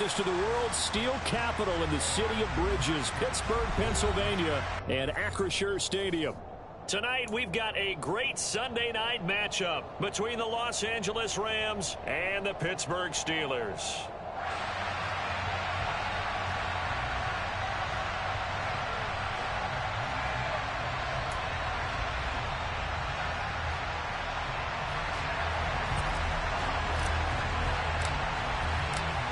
To the world's steel capital in the city of bridges, Pittsburgh, Pennsylvania, and Acrisure Stadium. Tonight, we've got a great Sunday night matchup between the Los Angeles Rams and the Pittsburgh Steelers.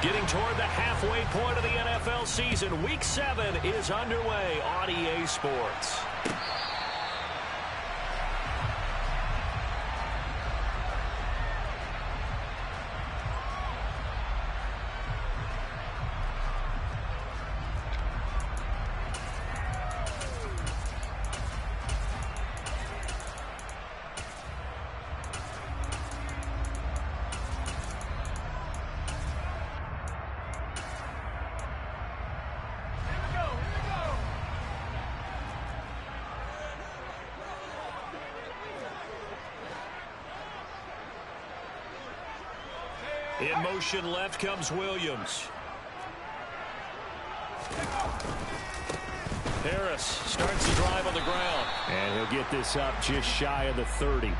Getting toward the halfway point of the NFL season, Week 7 is underway on EA Sports. In motion left comes Williams. Harris starts the drive on the ground. And he'll get this up just shy of the 30.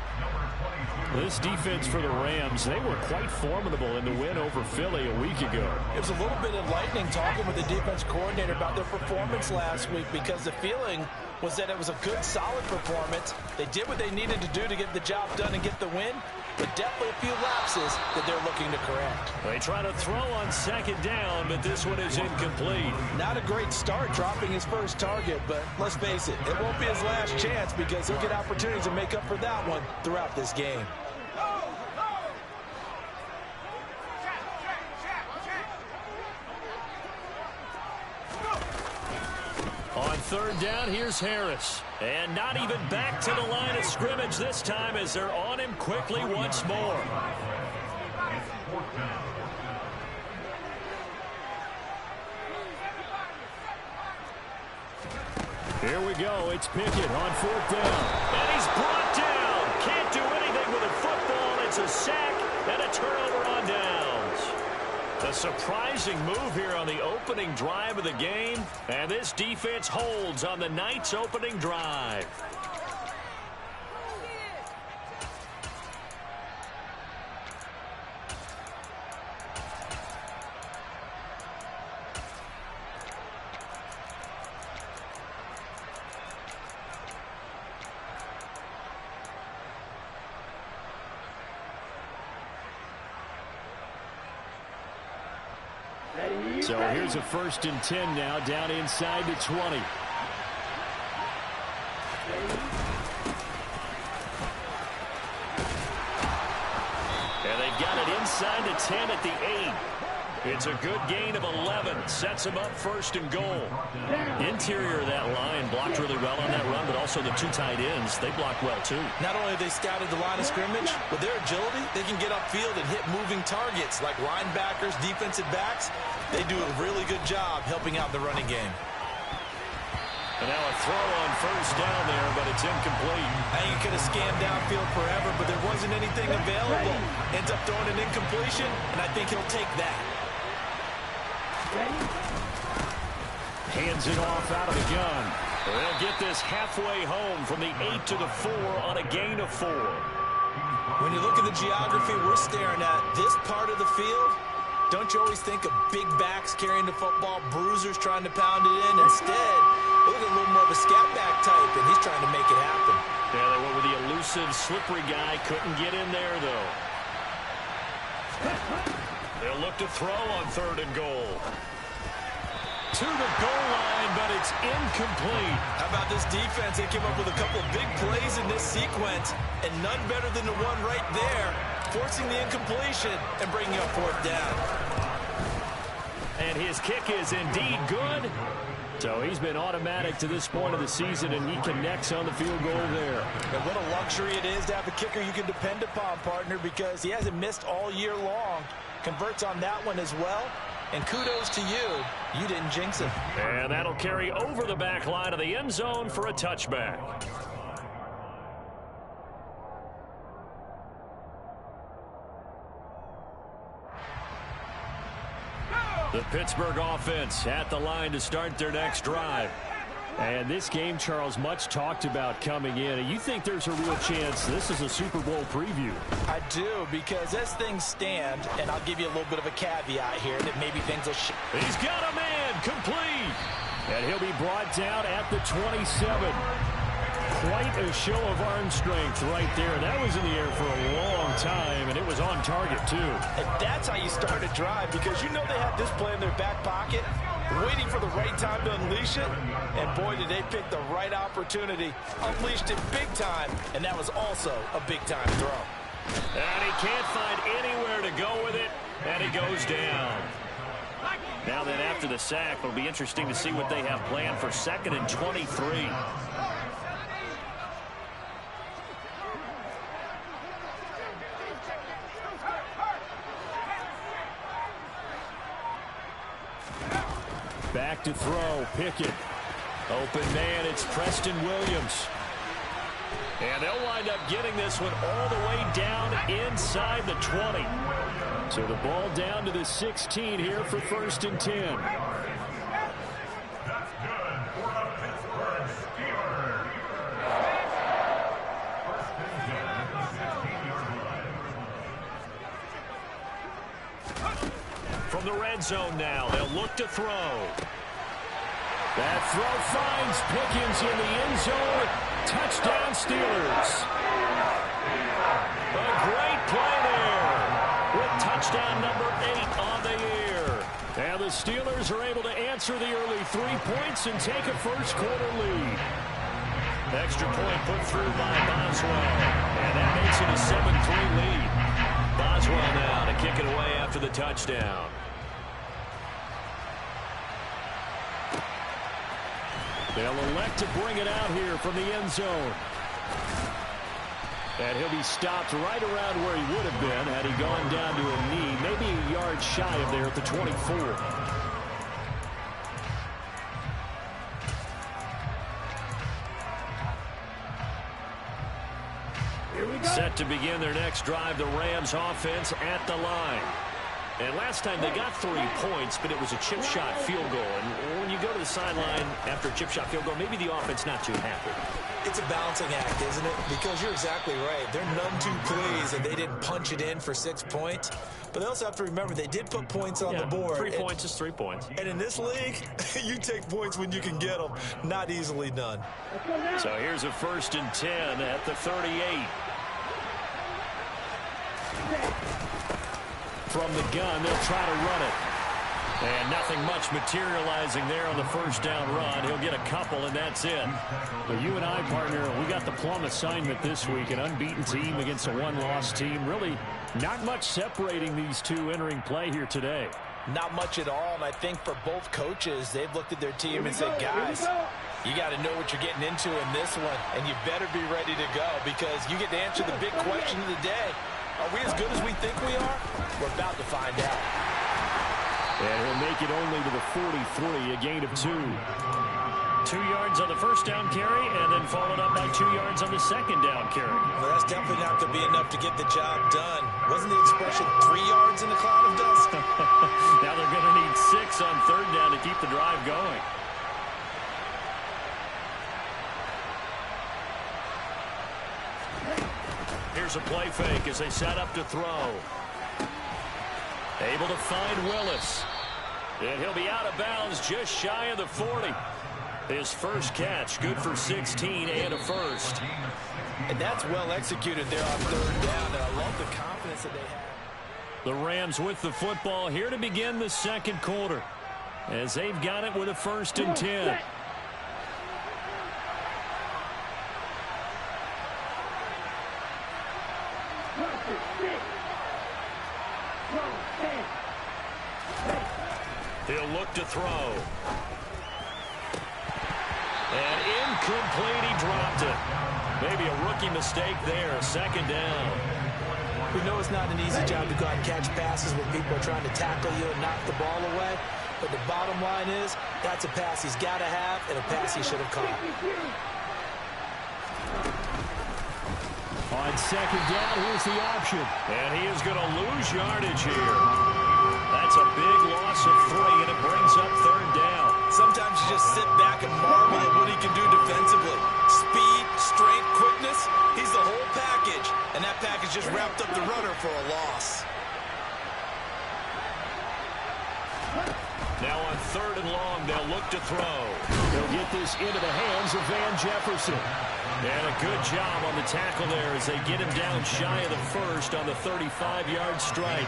This defense for the Rams, they were quite formidable in the win over Philly a week ago. It was a little bit enlightening talking with the defense coordinator about their performance last week, because the feeling was that it was a good, solid performance. They did what they needed to do to get the job done and get the win, but definitely a few lapses that they're looking to correct. They try to throw on second down, but this one is incomplete. Not a great start dropping his first target, but let's face it, it won't be his last chance, because he'll get opportunities to make up for that one throughout this game. On third down, here's Harris. And not even back to the line of scrimmage this time, as they're on him quickly once more. Here we go. It's Pickett on fourth down. And he's brought down. Can't do anything with a football. It's a sack and a turnover on downs. A surprising move here on the opening drive of the game. And this defense holds on the night's opening drive. So here's a 1st and 10 now, down inside the 20. And they've got it inside the 10 at the 8. It's a good gain of 11. Sets them up 1st and goal. Interior of that line blocked really well on that run, but also the two tight ends, they blocked well too. Not only have they scouted the line of scrimmage, with their agility, they can get upfield and hit moving targets like linebackers, defensive backs. They do a really good job helping out the running game. And now a throw on 1st down there, but it's incomplete. I think you could have scanned downfield forever, but there wasn't anything available. Ends up throwing an incompletion, and I think he'll take that. Hands it off out of the gun. They'll get this halfway home from the 8 to the 4 on a gain of 4. When you look at the geography we're staring at, this part of the field, don't you always think of big backs carrying the football, bruisers trying to pound it in? Instead, look at a little more of a scat back type, and he's trying to make it happen. Yeah, they went with the elusive, slippery guy. Couldn't get in there, though. They'll look to throw on 3rd and goal. To the goal line, but it's incomplete. How about this defense? They came up with a couple of big plays in this sequence, and none better than the one right there, forcing the incompletion and bringing up 4th down. And his kick is indeed good. So he's been automatic to this point of the season, and he connects on the field goal there. And what a luxury it is to have a kicker you can depend upon, partner, because he hasn't missed all year long. Converts on that one as well. And kudos to you. You didn't jinx it. And that'll carry over the back line of the end zone for a touchback. The Pittsburgh offense at the line to start their next drive. And this game, Charles, much talked about coming in. And you think there's a real chance this is a Super Bowl preview? I do, because as things stand, and I'll give you a little bit of a caveat here, that maybe things will He's got a man, complete. And he'll be brought down at the 27. Quite a show of arm strength right there. That was in the air for a long time, and it was on target, too. And that's how you start a drive, because you know they have this play in their back pocket, waiting for the right time to unleash it. And boy, did they pick the right opportunity. Unleashed it big time, and that was also a big-time throw. And he can't find anywhere to go with it, and he goes down. Now then, after the sack, it'll be interesting to see what they have planned for 2nd and 23. Back to throw, Pickett. Open man, it's Preston Williams. And they'll wind up getting this one all the way down inside the 20. So the ball down to the 16 here for 1st and 10. From the red zone now, they'll look to throw. That throw finds Pickens in the end zone. Touchdown, Steelers. A great play there with touchdown number 8 on the year. And the Steelers are able to answer the early 3 points and take a first-quarter lead. Extra point put through by Boswell. And that makes it a 7-3 lead. Boswell now to kick it away after the touchdown. They'll elect to bring it out here from the end zone. And he'll be stopped right around where he would have been had he gone down to a knee, maybe a yard shy of there at the 24. Here we go. Set to begin their next drive, the Rams offense at the line. And last time they got 3 points, but it was a chip shot field goal. And when you go to the sideline after a chip shot field goal, maybe the offense not too happy. It's a balancing act, isn't it? Because you're exactly right. They're none too pleased and they didn't punch it in for 6 points. But they also have to remember they did put points on the board. 3 points is 3 points. And in this league, you take points when you can get them. Not easily done. So here's a 1st and 10 at the 38. From the gun, they'll try to run it. And nothing much materializing there on the first down run. He'll get a couple, and that's it. Well, you and I, partner, we got the plum assignment this week. An unbeaten team against a one-loss team. Really not much separating these two entering play here today. Not much at all, and I think for both coaches, they've looked at their team and said, guys, you got to know what you're getting into in this one, and you better be ready to go because you get to answer the big question of the day. Are we as good as we think we are? We're about to find out. And he'll make it only to the 43, a gain of 2. 2 yards on the first down carry, and then followed up by 2 yards on the second down carry. Well, that's definitely not going to be enough to get the job done. Wasn't the expression 3 yards in a cloud of dust? Now they're going to need 6 on third down to keep the drive going. Here's a play fake as they set up to throw. Able to find Willis. And he'll be out of bounds just shy of the 40. His first catch, good for 16 and a first. And that's well executed there on third down. And I love the confidence that they have. The Rams with the football here to begin the second quarter as they've got it with a 1st and 10. He'll look to throw. And incomplete, he dropped it. Maybe a rookie mistake there, 2nd down. We know it's not an easy job to go out and catch passes when people are trying to tackle you and knock the ball away. But the bottom line is, that's a pass he's got to have and a pass he should have caught. On 2nd down, here's the option. And he is going to lose yardage here. That That's a big loss of 3, and it brings up 3rd down. Sometimes you just sit back and marvel at what he can do defensively. Speed, strength, quickness, he's the whole package. And that package just wrapped up the runner for a loss. Now on 3rd and long, they'll look to throw. They'll get this into the hands of Van Jefferson. And a good job on the tackle there as they get him down shy of the 1st on the 35-yard strike.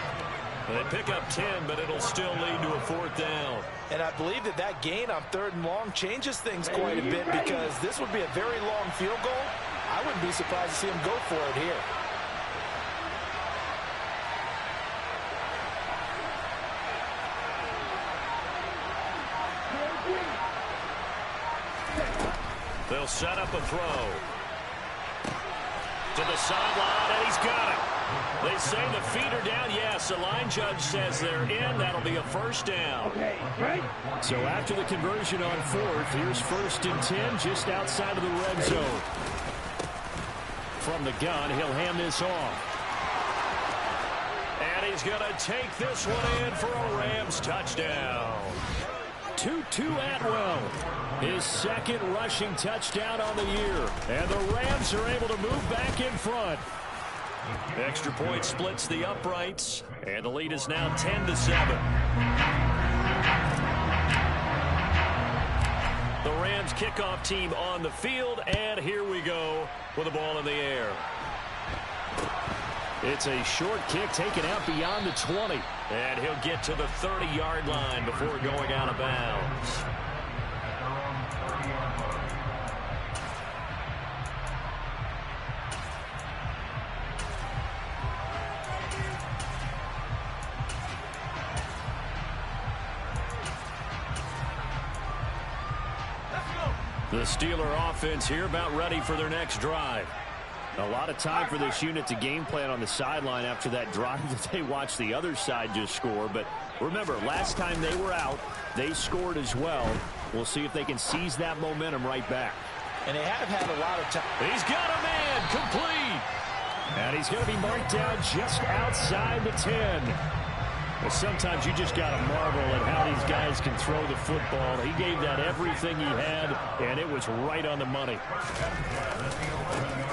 They pick up 10, but it'll still lead to a 4th down. And I believe that that gain on 3rd and long changes things quite a bit because this would be a very long field goal. I wouldn't be surprised to see him go for it here. They'll set up a throw. To the sideline, and he's got it. They say the feet are down. Yes, the line judge says they're in. That'll be a 1st down. Okay, right. So after the conversion on 4th, here's 1st and 10 just outside of the red zone. From the gun, he'll hand this off. And he's going to take this one in for a Rams touchdown. Tutu Atwell, his 2nd rushing touchdown on the year. And the Rams are able to move back in front. Extra point splits the uprights, and the lead is now 10-7. The Rams kickoff team on the field, and here we go with the ball in the air. It's a short kick taken out beyond the 20. And he'll get to the 30-yard line before going out of bounds. The Steeler offense here about ready for their next drive. A lot of time for this unit to game plan on the sideline after that drive that they watched the other side just score. But remember, last time they were out, they scored as well. We'll see if they can seize that momentum right back. And they have had a lot of time. He's got a man complete. And he's going to be marked down just outside the 10. Well, sometimes you just got to marvel at how these guys can throw the football. He gave that everything he had, and it was right on the money.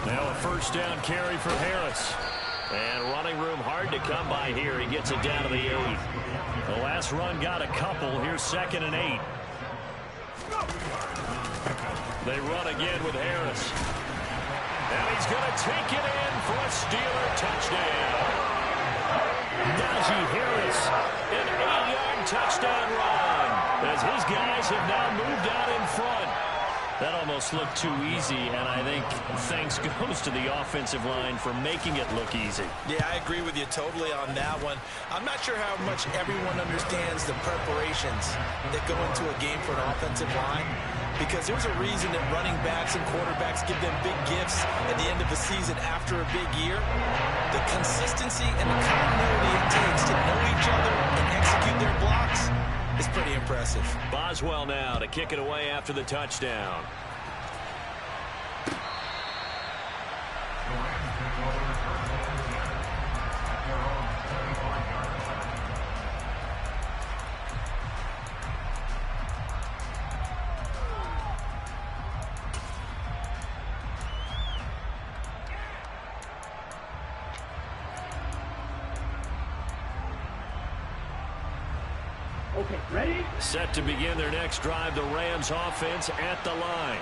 Now a 1st down carry for Harris. And running room hard to come by here. He gets it down to the 8. The last run got a couple. Here's 2nd and 8. They run again with Harris. And he's going to take it in for a Steeler touchdown. Najee Harris, an 8-yard touchdown run as his guys have now moved out in front. That almost looked too easy, and I think thanks goes to the offensive line for making it look easy. Yeah, I agree with you totally on that one. I'm not sure how much everyone understands the preparations that go into a game for an offensive line, because there's a reason that running backs and quarterbacks give them big gifts at the end of the season after a big year. The consistency and the continuity it takes to know each other and execute their blocks is pretty impressive. Boswell now to kick it away after the touchdown. Okay, ready? Set to begin their next drive, the Rams offense at the line.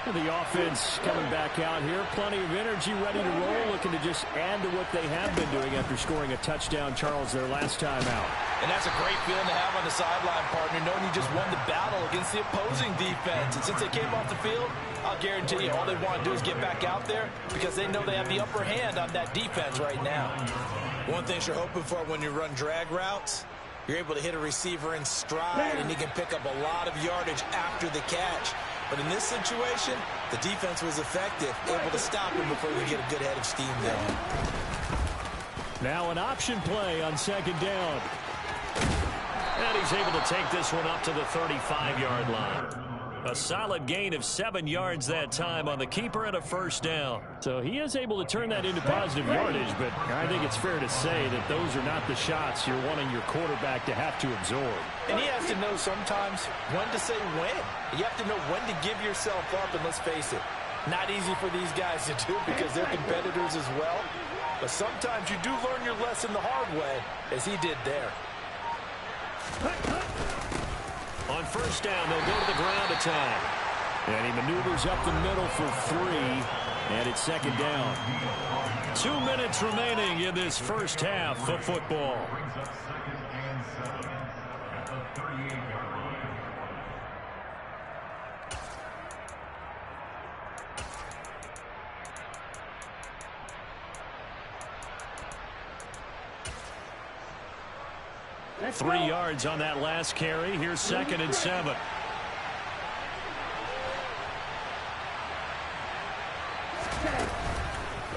The offense coming back out here. Plenty of energy, ready to roll, looking to just add to what they have been doing after scoring a touchdown, Charles, their last time out. And that's a great feeling to have on the sideline, partner, knowing you just won the battle against the opposing defense. And since they came off the field, I'll guarantee you all they want to do is get back out there because they know they have the upper hand on that defense right now. One thing you're hoping for when you run drag routes, you're able to hit a receiver in stride, and he can pick up a lot of yardage after the catch. But in this situation, the defense was effective, able to stop him before we get a good head of steam going. Now an option play on 2nd down. And he's able to take this one up to the 35-yard line. A solid gain of 7 yards that time on the keeper and a first down. So he is able to turn that into positive yardage, but I think it's fair to say that those are not the shots you're wanting your quarterback to have to absorb. And he has to know sometimes when to say when. You have to know when to give yourself up, and let's face it, not easy for these guys to do because they're competitors as well. But sometimes you do learn your lesson the hard way, as he did there. On first down, they'll go to the ground attack. And he maneuvers up the middle for 3, and it's second down. 2 minutes remaining in this first half of football. Let's 3 go. yards on that last carry. Here's 2nd and 7.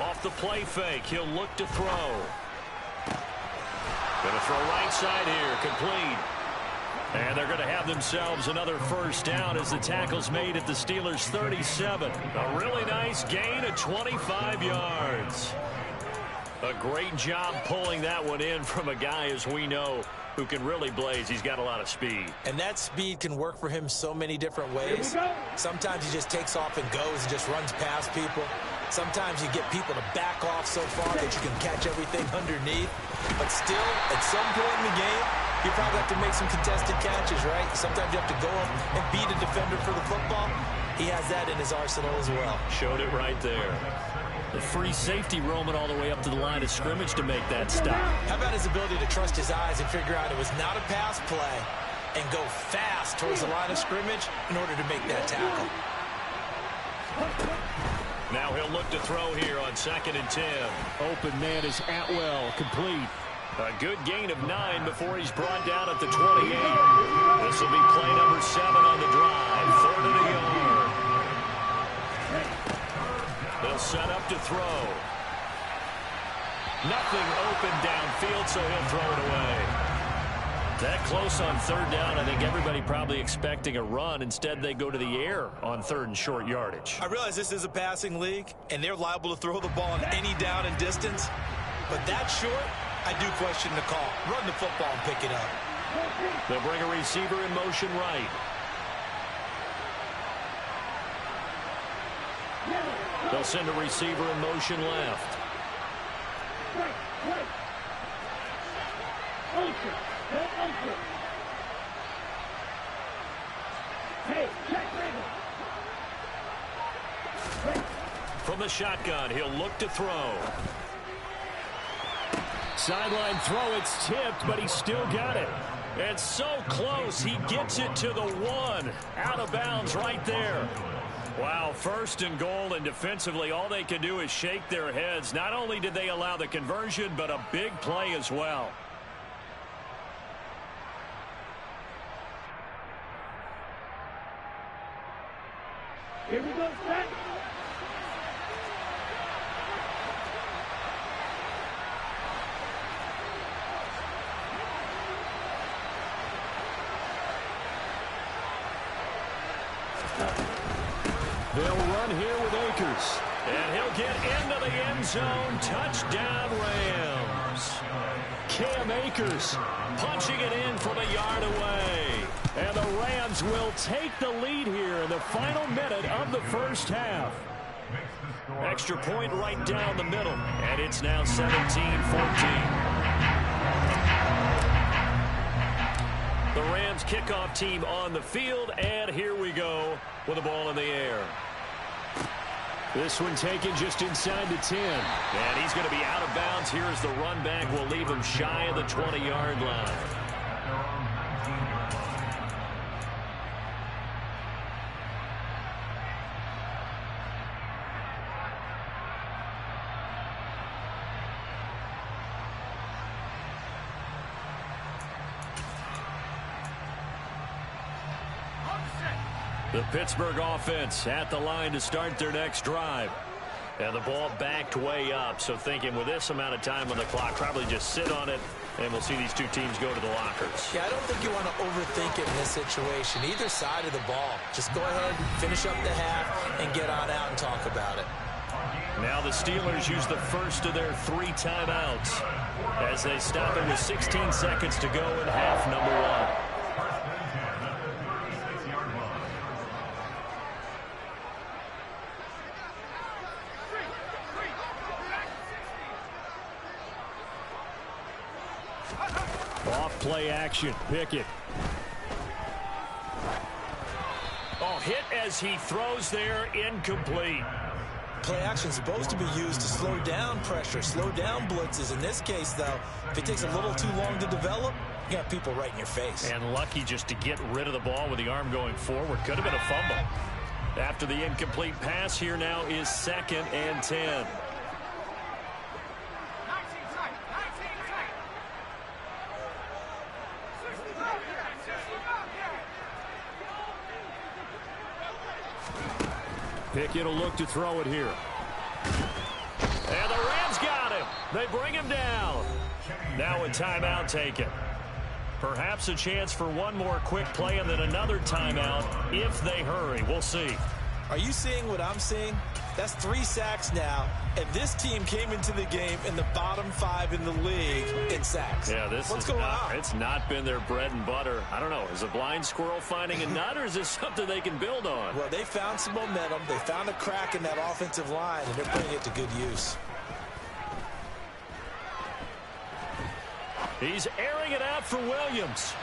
Off the play fake, he'll look to throw. Going to throw right side here, complete. And they're going to have themselves another first down as the tackle's made at the Steelers' 37. A really nice gain of 25 yards. A great job pulling that one in from a guy, as we know, who can really blaze. He's got a lot of speed. And that speed can work for him so many different ways. Sometimes he just takes off and goes and just runs past people. Sometimes you get people to back off so far that you can catch everything underneath. But still, at some point in the game, you probably have to make some contested catches, right? Sometimes you have to go up and beat a defender for the football. He has that in his arsenal as well. Showed it right there. The free safety roaming all the way up to the line of scrimmage to make that stop. How about his ability to trust his eyes and figure out it was not a pass play and go fast towards the line of scrimmage in order to make that tackle. Now he'll look to throw here on 2nd and 10. Open man is Atwell, complete. A good gain of 9 before he's brought down at the 28. This will be play number 7 on the drive. 3rd and a yard. They'll set up to throw. Nothing open downfield, so he'll throw it away. That close on 3rd down, I think everybody probably expecting a run. Instead, they go to the air on 3rd and short yardage. I realize this is a passing league, and they're liable to throw the ball on any down and distance. But that short, I do question the call. Run the football and pick it up. They'll bring a receiver in motion right. They'll send a receiver in motion left. From the shotgun, he'll look to throw. Sideline throw, it's tipped, but he still got it. And so close, he gets it to the 1. Out of bounds right there. Wow, 1st and goal, and defensively, all they can do is shake their heads. Not only did they allow the conversion, but a big play as well. Here we go, set. They'll run here with Akers. And he'll get into the end zone. Touchdown, Rams. Cam Akers Punching it in from a yard away. And the Rams will take the lead here in the final minute of the first half. Extra point right down the middle. And it's now 17-14. The Rams kickoff team on the field, and here we go with the ball in the air. This one taken just inside the 10. And he's going to be out of bounds here as the run back will leave him shy of the 20-yard line. The Pittsburgh offense at the line to start their next drive. And the ball backed way up, so thinking with this amount of time on the clock, probably just sit on it And we'll see these two teams go to the lockers. Yeah, I don't think you want to overthink it in this situation. Either side of the ball. Just go ahead, finish up the half, and get on out and talk about it. Now the Steelers use the first of their 3 timeouts as they stop it with 16 seconds to go in half number 1. Off play action. Pickett. Oh, hit as he throws there. Incomplete. Play action is supposed to be used to slow down pressure, slow down blitzes. In this case, though, if it takes a little too long to develop, you got people right in your face. And lucky just to get rid of the ball with the arm going forward. Could have been a fumble. After the incomplete pass, here now is 2nd and 10. Pickett will look to throw it here. And the Rams got him. They bring him down. Now a timeout taken. Perhaps a chance for one more quick play and then another timeout if they hurry. We'll see. Are you seeing what I'm seeing? That's 3 sacks now, and this team came into the game in the bottom 5 in the league in sacks. Yeah, What's going on? It's not been their bread and butter. I don't know. Is a blind squirrel finding a nut, or is this something they can build on? Well, they found some momentum. They found a crack in that offensive line, and they're putting it to good use. He's airing it out for Williams.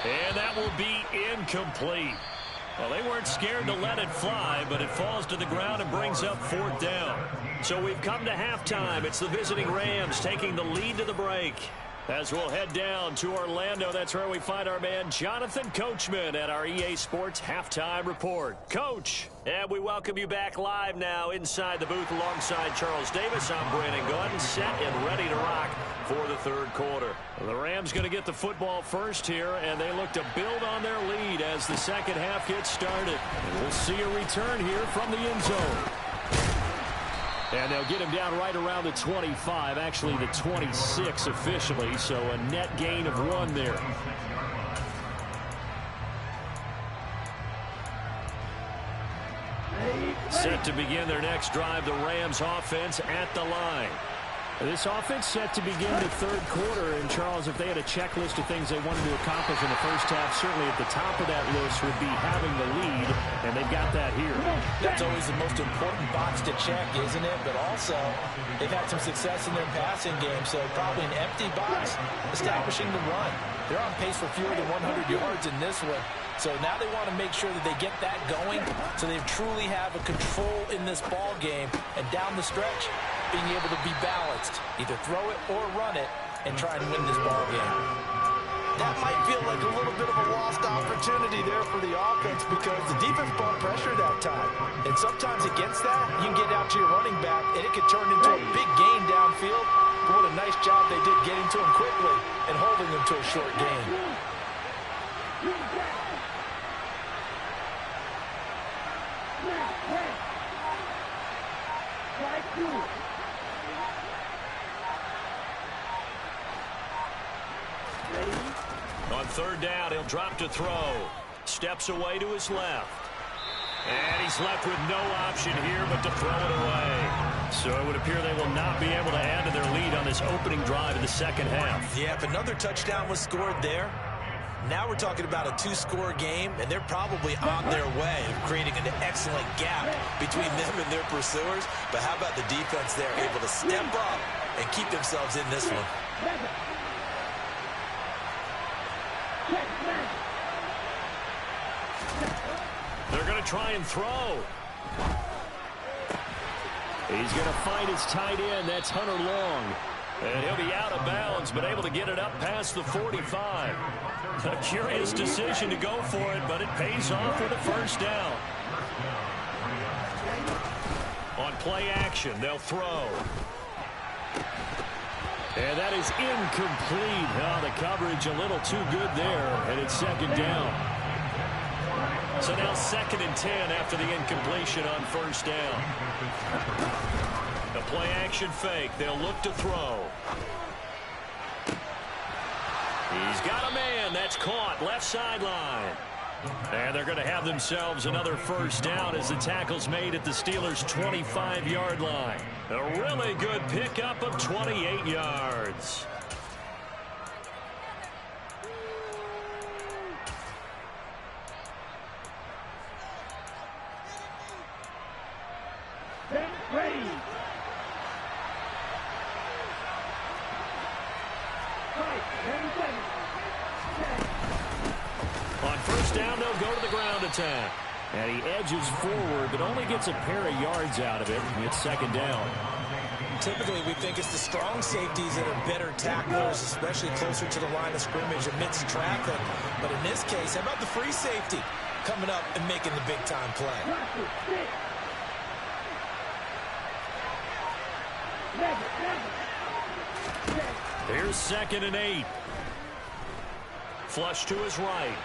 And that will be incomplete. Well, they weren't scared to let it fly, but it falls to the ground and brings up 4th down. So we've come to halftime. It's the visiting Rams taking the lead to the break. As we'll head down to Orlando, that's where we find our man Jonathan Coachman at our EA Sports Halftime Report. Coach, and we welcome you back live now inside the booth alongside Charles Davis. I'm Brandon Gordon, set and ready to rock for the 3rd quarter. The Rams going to get the football first here, and they look to build on their lead as the second half gets started. And we'll see a return here from the end zone. And they'll get him down right around the 25, actually the 26 officially, so a net gain of 1 there. Set to begin their next drive, the Rams offense at the line. This offense set to begin the 3rd quarter, and Charles, if they had a checklist of things they wanted to accomplish in the first half, certainly at the top of that list would be having the lead, and they've got that here. That's always the most important box to check, isn't it? But also, they've had some success in their passing game, so probably an empty box establishing the run. They're on pace for fewer than 100 yards in this one. So now they want to make sure that they get that going so they truly have a control in this ball game. And down the stretch, being able to be balanced, either throw it or run it, and try and win this ball game. That might feel like a little bit of a lost opportunity there for the offense because the defense brought pressure that time. And sometimes against that, you can get out to your running back, and it could turn into a big gain downfield. But what a nice job they did getting to him quickly and holding him to a short gain. On 3rd down, he'll drop to throw. Steps away to his left. And he's left with no option here but to throw it away. So it would appear they will not be able to add to their lead on this opening drive in the second half. Yeah, if another touchdown was scored there, now we're talking about a 2-score game, and they're probably on their way of creating an excellent gap between them and their pursuers. But how about the defense there, able to step up and keep themselves in this one? They're going to try and throw. He's going to find his tight end. That's Hunter Long. And he'll be out of bounds, but able to get it up past the 45. A curious decision to go for it, but it pays off with a 1st down. On play action, they'll throw. And that is incomplete. Oh, the coverage a little too good there, and it's 2nd down. So now 2nd and 10 after the incompletion on 1st down. The play action fake. They'll look to throw. He's got a man. That's caught. Left sideline. And they're going to have themselves another first down as the tackle's made at the Steelers' 25-yard line. A really good pickup of 28 yards. Ready. On first down, they'll go to the ground attack. And he edges forward, but only gets a pair of yards out of it. It's second down. Typically, we think it's the strong safeties that are better tacklers, especially closer to the line of scrimmage amidst traffic. But in this case, how about the free safety coming up and making the big-time play? Here's 2nd and 8. Flush to his right.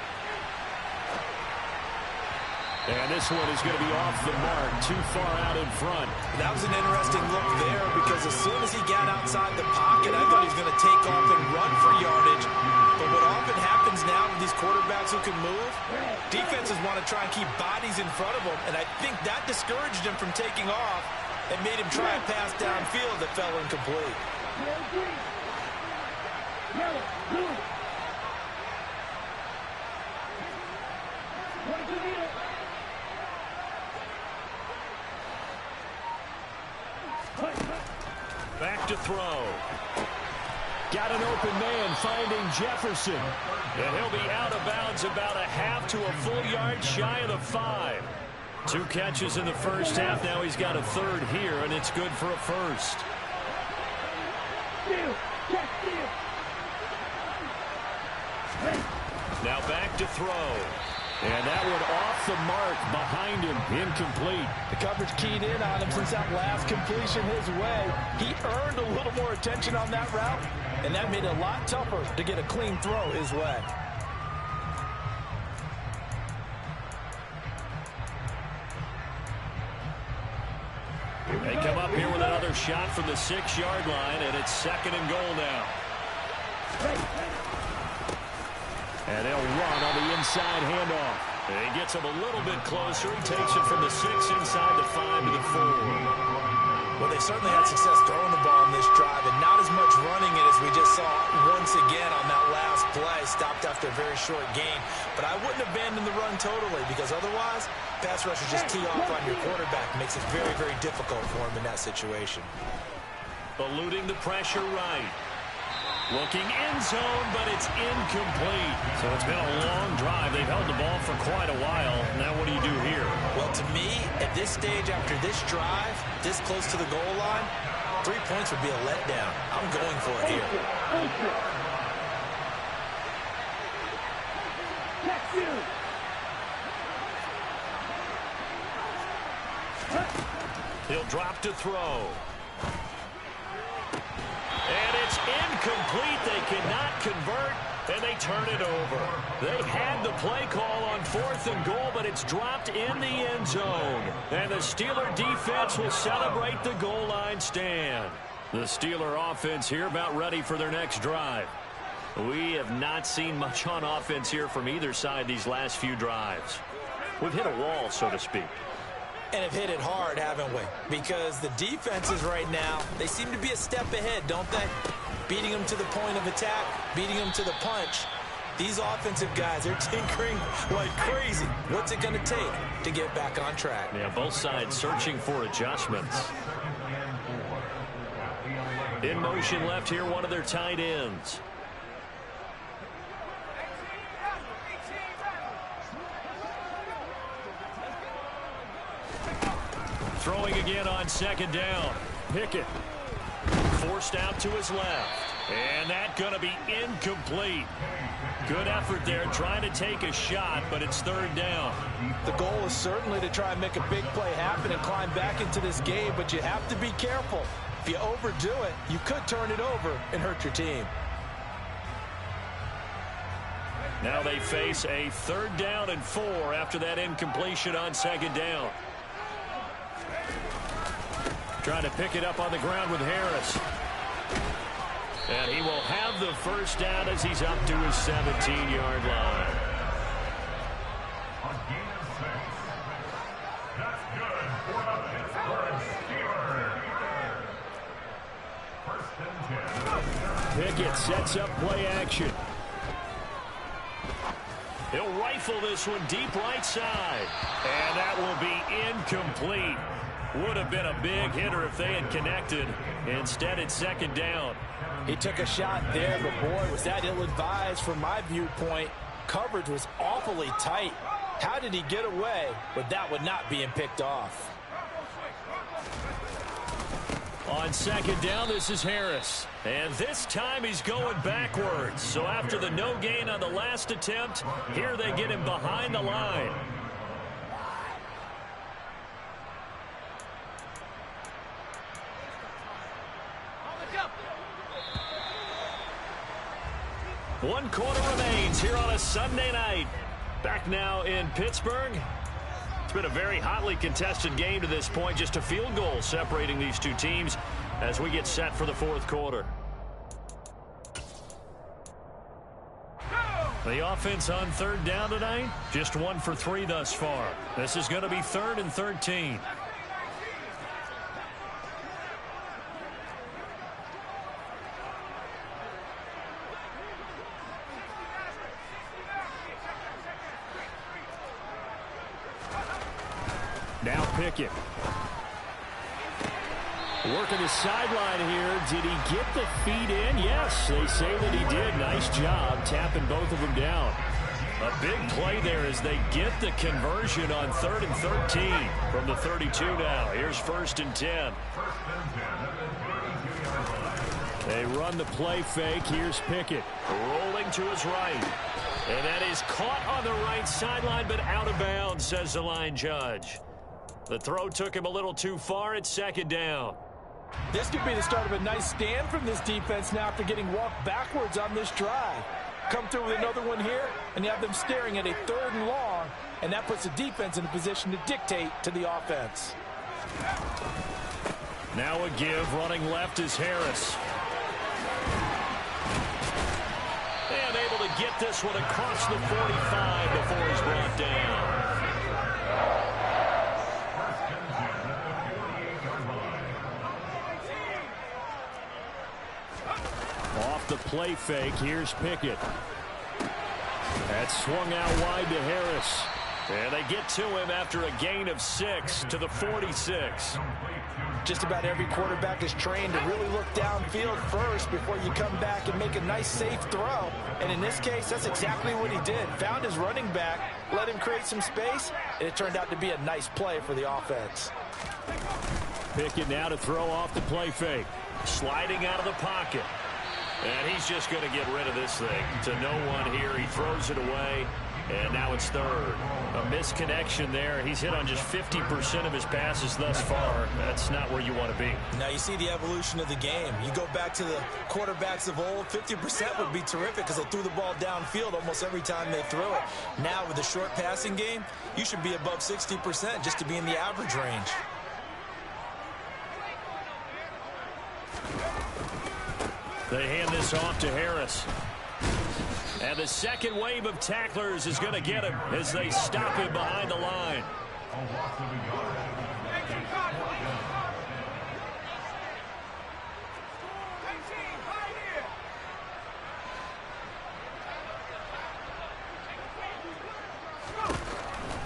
And this one is going to be off the mark, too far out in front. That was an interesting look there because as soon as he got outside the pocket, I thought he was going to take off and run for yardage. But what often happens now with these quarterbacks who can move, defenses want to try and keep bodies in front of them, and I think that discouraged him from taking off and made him try a pass downfield that fell incomplete. Back to throw. Got an open man finding Jefferson. And he'll be out of bounds about a half to a full yard shy of the 5. 2 catches in the first half. Now he's got a third here, and it's good for a first. Now back to throw. And that one off the mark behind him, incomplete. The coverage keyed in on him since that last completion his way. He earned a little more attention on that route, and that made it a lot tougher to get a clean throw his way. They come up here with another shot from the 6-yard line, and it's 2nd and goal now. And they'll run on the inside handoff. And he gets him a little bit closer. He takes it from the 6 inside the 5 to the 4. Well, they certainly had success throwing the ball in this drive, and not as much running it as we just saw once again on that last play. Stopped after a very short gain. But I wouldn't abandon the run totally, because otherwise, pass rushers just tee off on your quarterback. Makes it very, very difficult for him in that situation. Eluding the pressure right. Looking end zone, but it's incomplete. So it's been a long drive. They've held the ball for quite a while. Now what do you do here? Well, to me, at this stage, after this drive, this close to the goal line, 3 points would be a letdown. I'm going for it here. He'll drop to throw. And it's incomplete. They cannot convert, and they turn it over. They had the play call on 4th and goal, but it's dropped in the end zone. And the Steeler defense will celebrate the goal line stand. The Steeler offense here about ready for their next drive. We have not seen much on offense here from either side these last few drives. We've hit a wall, so to speak. And have hit it hard, haven't we? Because the defenses right now, they seem to be a step ahead, don't they? Beating them to the point of attack, beating them to the punch. These offensive guys, they're tinkering like crazy. What's it going to take to get back on track? Yeah, both sides searching for adjustments. In motion left here, one of their tight ends. Throwing again on 2nd down. Pickett forced out to his left. And that's going to be incomplete. Good effort there trying to take a shot, but it's 3rd down. The goal is certainly to try and make a big play happen and climb back into this game, but you have to be careful. If you overdo it, you could turn it over and hurt your team. Now they face a 3rd down and 4 after that incompletion on 2nd down. Trying to pick it up on the ground with Harris. And he will have the first down as he's up to his 17-yard line. Pickett sets up play action. He'll rifle this one deep right side. And that will be incomplete. Would have been a big hitter if they had connected. Instead, it's second down. He took a shot there, but boy, was that ill-advised from my viewpoint. Coverage was awfully tight. How did he get away with that one not being picked off? On second down, this is Harris. And this time he's going backwards. So after the no gain on the last attempt, here they get him behind the line. One quarter remains here on a Sunday night. Back now in Pittsburgh. It's been a very hotly contested game to this point. Just a field goal separating these two teams as we get set for the fourth quarter. The offense on third down tonight, just 1 for 3 thus far. This is going to be 3rd and 13. Now Pickett. Working the sideline here. Did he get the feet in? Yes, they say that he did. Nice job tapping both of them down. A big play there as they get the conversion on 3rd and 13 from the 32 now. Here's 1st and 10. They run the play fake. Here's Pickett. Rolling to his right. And that is caught on the right sideline, but out of bounds, says the line judge. The throw took him a little too far. It's second down. This could be the start of a nice stand from this defense now after getting walked backwards on this drive. Come through with another one here, and you have them staring at a 3rd and long, and that puts the defense in a position to dictate to the offense. Now a give. Running left is Harris. And able to get this one across the 45 before he's brought down. Off the play fake, here's Pickett. That's swung out wide to Harris. And they get to him after a gain of 6 to the 46. Just about every quarterback is trained to really look downfield first before you come back and make a nice, safe throw. And in this case, that's exactly what he did. Found his running back, let him create some space, and it turned out to be a nice play for the offense. Pickett now to throw off the play fake. Sliding out of the pocket. And he's just going to get rid of this thing to no one here. He throws it away, and now it's 3rd. A misconnection there. He's hit on just 50% of his passes thus far. That's not where you want to be. Now you see the evolution of the game. You go back to the quarterbacks of old, 50% would be terrific because they threw the ball downfield almost every time they throw it. Now with the short passing game, you should be above 60% just to be in the average range. They hand this off to Harris. And the second wave of tacklers is going to get him as they stop him behind the line.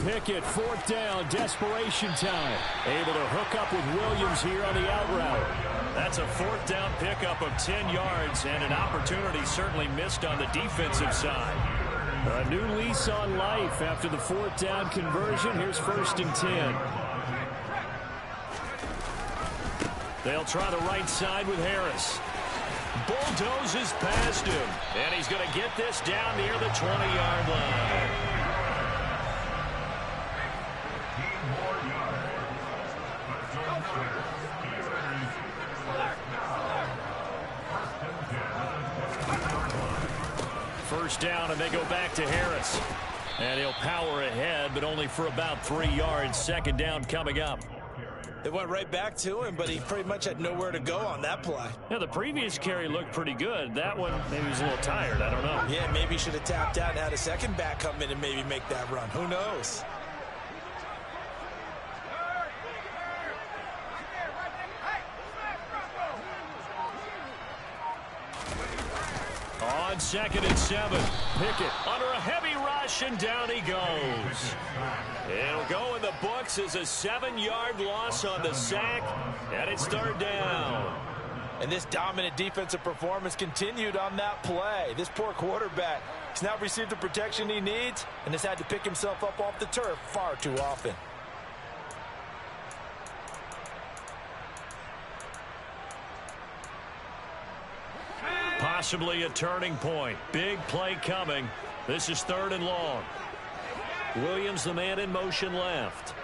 Pickett, 4th down, desperation time. Able to hook up with Williams here on the out route. That's a 4th down pickup of 10 yards and an opportunity certainly missed on the defensive side. A new lease on life after the 4th down conversion. Here's 1st and 10. They'll try the right side with Harris. Bulldozes past him. And he's going to get this down near the 20-yard line. First down, and they go back to Harris. And he'll power ahead, but only for about 3 yards. Second down coming up. They went right back to him, but he pretty much had nowhere to go on that play. Yeah, the previous carry looked pretty good. That one, maybe he was a little tired. I don't know. Yeah, maybe he should have tapped out and had a second back come in and maybe make that run. Who knows? On 2nd and 7, Pickett under a heavy rush, and down he goes. It'll go in the books as a 7-yard loss on the sack, and it's 3rd down. And this dominant defensive performance continued on that play. This poor quarterback has now received the protection he needs and has had to pick himself up off the turf far too often. Possibly a turning point. Big play coming. This is 3rd and long. Williams, the man in motion left.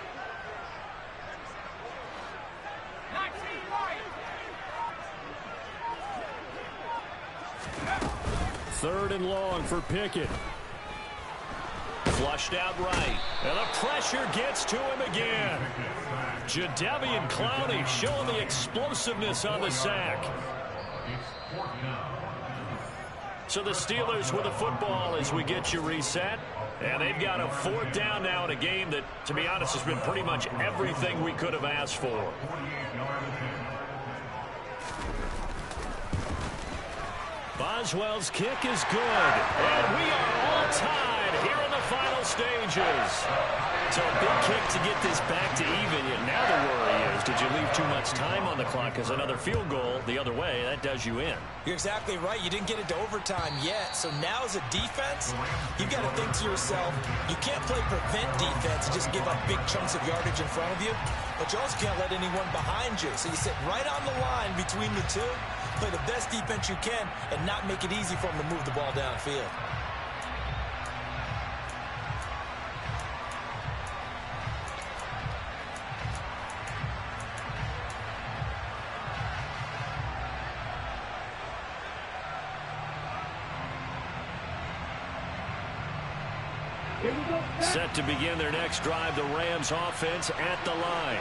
Third and long for Pickett. Flushed out right. And the pressure gets to him again. Jadeveon Clowney showing the explosiveness on the sack. So the Steelers with the football as we get you reset. And they've got a 4th down now in a game that, to be honest, has been pretty much everything we could have asked for. Boswell's kick is good. And we are all tied here in the final stages. So a big kick to get this back to even. And now the worry is, did you leave too much time on the clock? Because another field goal the other way, that does you in. You're exactly right. You didn't get it to overtime yet. So now as a defense, you've got to think to yourself, you can't play prevent defense and just give up big chunks of yardage in front of you. But you also can't let anyone behind you. So you sit right on the line between the two, play the best defense you can, and not make it easy for them to move the ball downfield. Set to begin their next drive, the Rams offense at the line.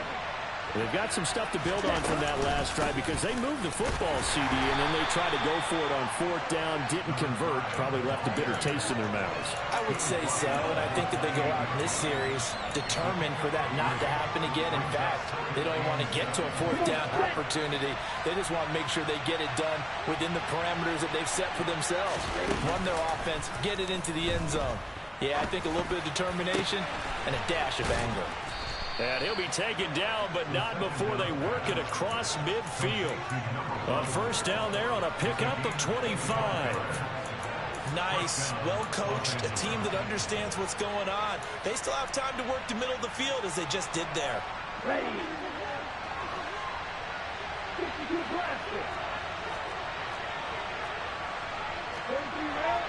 They've got some stuff to build on from that last drive because they moved the football, CD, and then they tried to go for it on 4th down, didn't convert, probably left a bitter taste in their mouths. I would say so, and I think that they go out in this series determined for that not to happen again. In fact, they don't even want to get to a 4th down opportunity. They just want to make sure they get it done within the parameters that they've set for themselves. Run their offense, get it into the end zone. Yeah, I think a little bit of determination and a dash of anger. And he'll be taken down, but not before they work it across midfield. A 1st down there on a pickup of 25. Nice, well coached, a team that understands what's going on. They still have time to work the middle of the field as they just did there. Ready. 52 plastic. 33 red.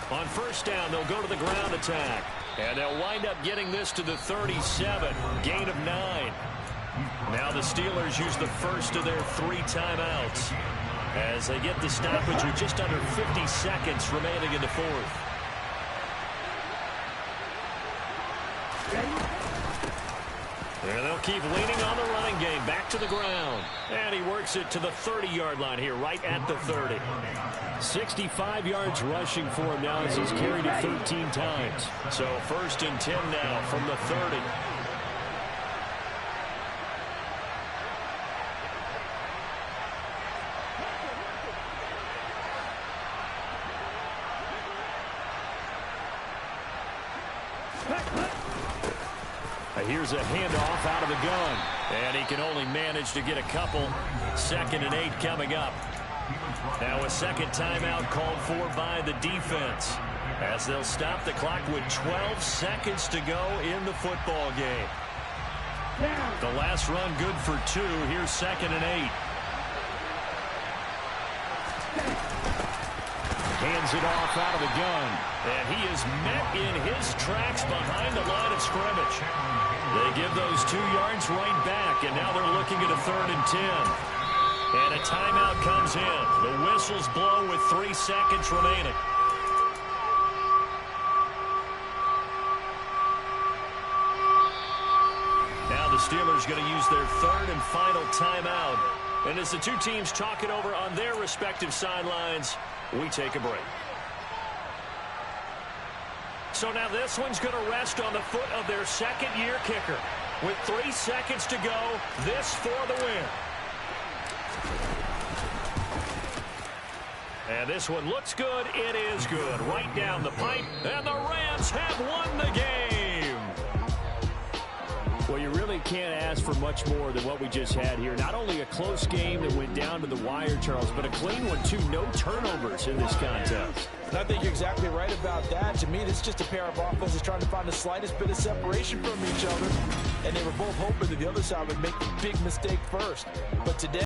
On 1st down, they'll go to the ground attack. And they'll wind up getting this to the 37. Gain of 9. Now the Steelers use the first of their 3 timeouts as they get the stoppage with just under 50 seconds remaining in the 4th. And they'll keep leaning on the running game. Back to the ground. And he works it to the 30-yard line here, right at the 30. 65 yards rushing for him now as he's carried it 13 times. So 1st and 10 now from the 30. Here's a handoff out of the gun. And he can only manage to get a couple. 2nd and 8 coming up. Now a second timeout called for by the defense as they'll stop the clock with 12 seconds to go in the football game. The last run good for 2. Here's 2nd and 8. Hands it off out of the gun. And he is met in his tracks behind the line of scrimmage. They give those 2 yards right back, and now they're looking at a 3rd and 10. And a timeout comes in. The whistles blow with 3 seconds remaining. the Steelers going to use their third and final timeout. And as the two teams talk it over on their respective sidelines, we take a break. So now this one's going to rest on the foot of their second-year kicker. With 3 seconds to go, this for the win. And this one looks good. It is good. Right down the pipe, and the Rams have won the game. Well, you really can't ask for much more than what we just had here. Not only a close game that went down to the wire, Charles, but a clean one, too. No turnovers in this contest. And I think you're exactly right about that. To me, this is just a pair of offenses trying to find the slightest bit of separation from each other. And they were both hoping that the other side would make the big mistake first. But today,